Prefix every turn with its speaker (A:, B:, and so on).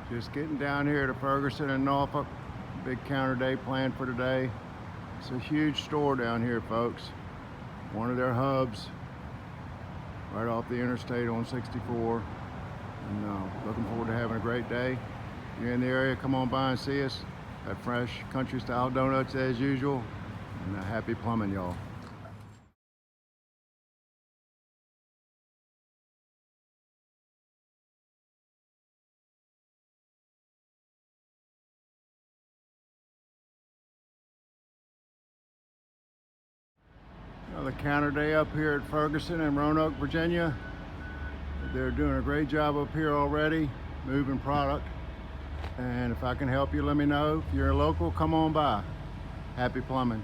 A: Just getting down here to Ferguson and Norfolk. Big counter day planned for today. It's a huge store down here, folks. One of their hubs right off the interstate on 64. And looking forward to having a great day. If you're in the area, come on by and see us. Have fresh country style donuts as usual. And happy plumbing, y'all. Another counter day up here at Ferguson in Roanoke, Virginia. They're doing a great job up here already, moving product. And if I can help you, let me know. If you're a local, come on by. Happy plumbing.